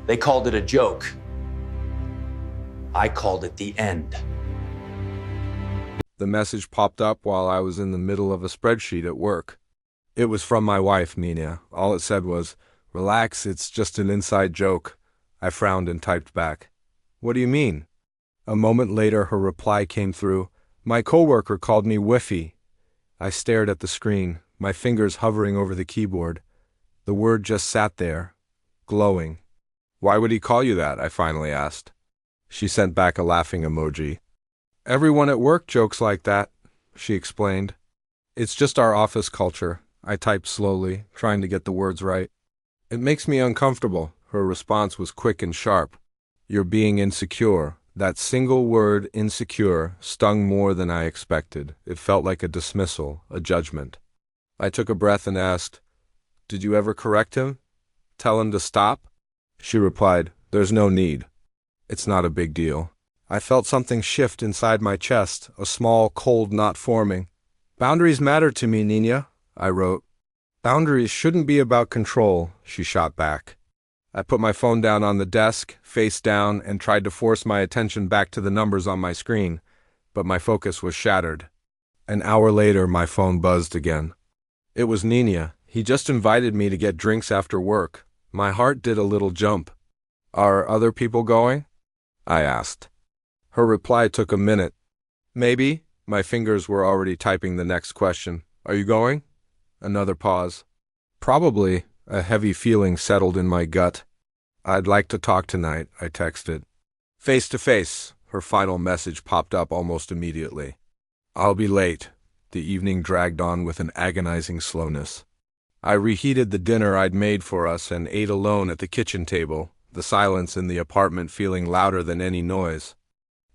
They called it a joke. I called it the end. The message popped up while I was in the middle of a spreadsheet at work. It was from my wife, Nina. All it said was, "Relax, it's just an inside joke." I frowned and typed back, "What do you mean?" A moment later, her reply came through, "My coworker called me Wifey." I stared at the screen, my fingers hovering over the keyboard. The word just sat there, glowing. "Why would he call you that?" I finally asked. She sent back a laughing emoji. "Everyone at work jokes like that," she explained. "It's just our office culture." I typed slowly, trying to get the words right. "It makes me uncomfortable." Her response was quick and sharp. "You're being insecure." That single word, insecure, stung more than I expected. It felt like a dismissal, a judgment. I took a breath and asked, "Did you ever correct him? Tell him to stop?" She replied, "There's no need. It's not a big deal." I felt something shift inside my chest, a small, cold knot forming. "Boundaries matter to me, Nina," I wrote. "Boundaries shouldn't be about control," she shot back. I put my phone down on the desk, face down, and tried to force my attention back to the numbers on my screen, but my focus was shattered. An hour later, my phone buzzed again. It was Nina. He just invited me to get drinks after work. My heart did a little jump. "Are other people going?" I asked. Her reply took a minute. "Maybe." My fingers were already typing the next question. "Are you going?" Another pause. "Probably." A heavy feeling settled in my gut. "I'd like to talk tonight," I texted. "Face to face." Her final message popped up almost immediately. "I'll be late." The evening dragged on with an agonizing slowness. I reheated the dinner I'd made for us and ate alone at the kitchen table, the silence in the apartment feeling louder than any noise.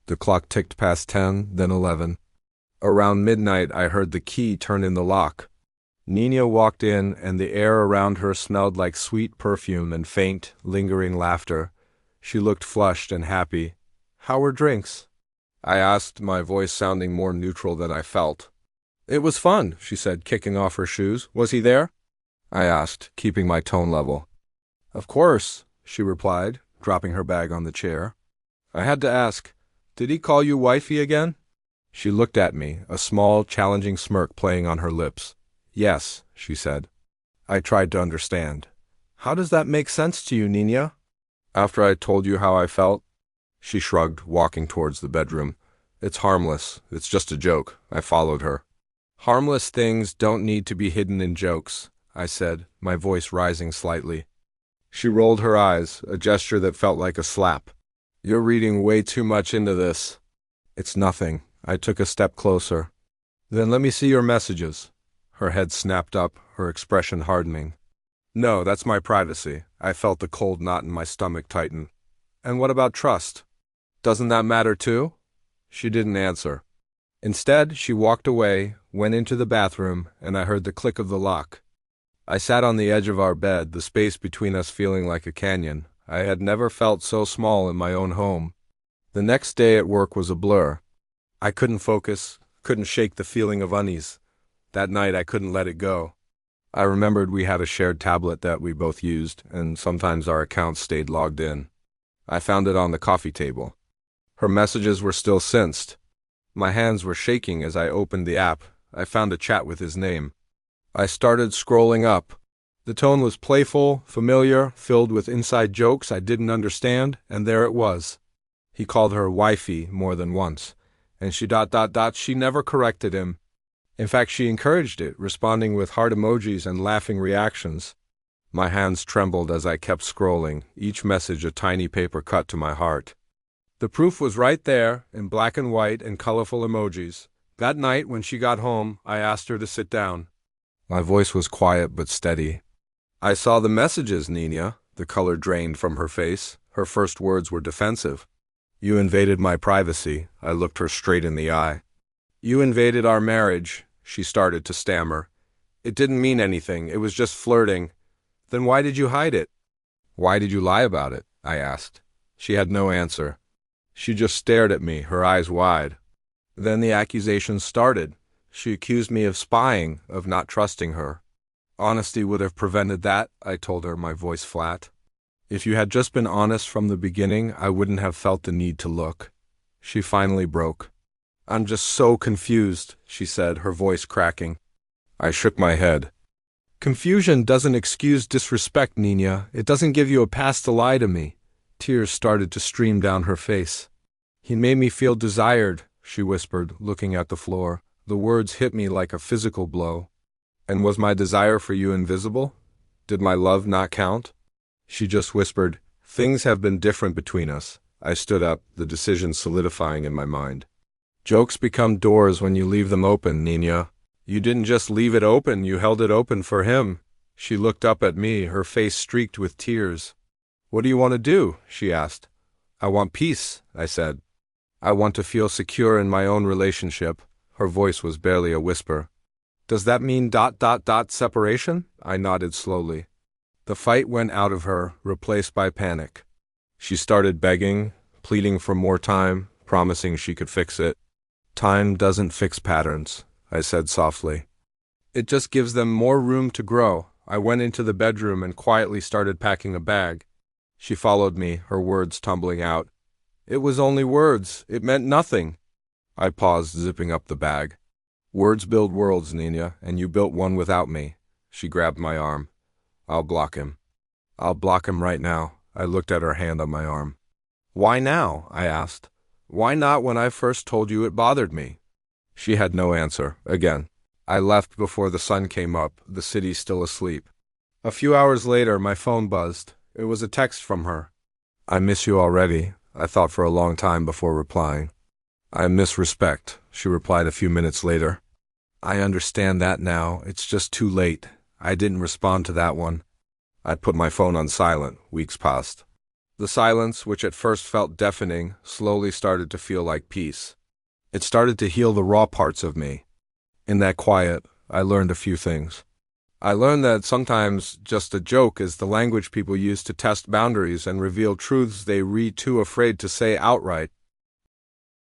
The clock ticked past 10, then 11. Around midnight, I heard the key turn in the lock. Nina walked in, and the air around her smelled like sweet perfume and faint, lingering laughter. She looked flushed and happy. "How were drinks?" I asked, my voice sounding more neutral than I felt. "It was fun," she said, kicking off her shoes. "Was he there?" I asked, keeping my tone level. "Of course," she replied, dropping her bag on the chair. I had to ask, "Did he call you Wifey again?" She looked at me, a small, challenging smirk playing on her lips. "Yes," she said. I tried to understand. "How does that make sense to you, Nina?" "After I told you how I felt?" She shrugged, walking towards the bedroom. "It's harmless. It's just a joke." I followed her. "Harmless things don't need to be hidden in jokes," I said, my voice rising slightly. She rolled her eyes, a gesture that felt like a slap. "You're reading way too much into this." "It's nothing." I took a step closer. "Then let me see your messages." Her head snapped up, her expression hardening. "No, that's my privacy." I felt the cold knot in my stomach tighten. "And what about trust? Doesn't that matter too?" She didn't answer. Instead, she walked away, went into the bathroom, and I heard the click of the lock. I sat on the edge of our bed, the space between us feeling like a canyon. I had never felt so small in my own home. The next day at work was a blur. I couldn't focus, couldn't shake the feeling of unease. That night I couldn't let it go. I remembered we had a shared tablet that we both used, and sometimes our accounts stayed logged in. I found it on the coffee table. Her messages were still synced. My hands were shaking as I opened the app. I found a chat with his name. I started scrolling up. The tone was playful, familiar, filled with inside jokes I didn't understand, and there it was. He called her Wifey more than once, and she never corrected him. In fact, she encouraged it, responding with heart emojis and laughing reactions. My hands trembled as I kept scrolling, each message a tiny paper cut to my heart. The proof was right there, in black and white and colorful emojis. That night, when she got home, I asked her to sit down. My voice was quiet but steady. "I saw the messages, Nina." The color drained from her face. Her first words were defensive. "You invaded my privacy." I looked her straight in the eye. "You invaded our marriage," she started to stammer. "It didn't mean anything. It was just flirting." "Then why did you hide it?" "Why did you lie about it?" I asked. She had no answer. She just stared at me, her eyes wide. Then the accusations started. She accused me of spying, of not trusting her. "Honesty would have prevented that," I told her, my voice flat. If you had just been honest from the beginning, I wouldn't have felt the need to look. She finally broke. I'm just so confused, she said, her voice cracking. I shook my head. Confusion doesn't excuse disrespect, Nina. It doesn't give you a pass to lie to me. Tears started to stream down her face. He made me feel desired, she whispered, looking at the floor. The words hit me like a physical blow. And was my desire for you invisible? Did my love not count? She just whispered, things have been different between us. I stood up, the decision solidifying in my mind. Jokes become doors when you leave them open, Nina. You didn't just leave it open, you held it open for him. She looked up at me, her face streaked with tears. What do you want to do? She asked. I want peace, I said. I want to feel secure in my own relationship. Her voice was barely a whisper. Does that mean ... separation? I nodded slowly. The fight went out of her, replaced by panic. She started begging, pleading for more time, promising she could fix it. Time doesn't fix patterns, I said softly. It just gives them more room to grow. I went into the bedroom and quietly started packing a bag. She followed me, her words tumbling out. It was only words. It meant nothing. I paused, zipping up the bag. Words build worlds, Nina, and you built one without me. She grabbed my arm. I'll block him. I'll block him right now. I looked at her hand on my arm. Why now? I asked. Why not when I first told you it bothered me? She had no answer, again. I left before the sun came up, the city still asleep. A few hours later, my phone buzzed. It was a text from her. I miss you already, I thought for a long time before replying. I miss respect, she replied a few minutes later. I understand that now. It's just too late. I didn't respond to that one. I put my phone on silent. Weeks passed. The silence, which at first felt deafening, slowly started to feel like peace. It started to heal the raw parts of me. In that quiet, I learned a few things. I learned that sometimes just a joke is the language people use to test boundaries and reveal truths they were too afraid to say outright.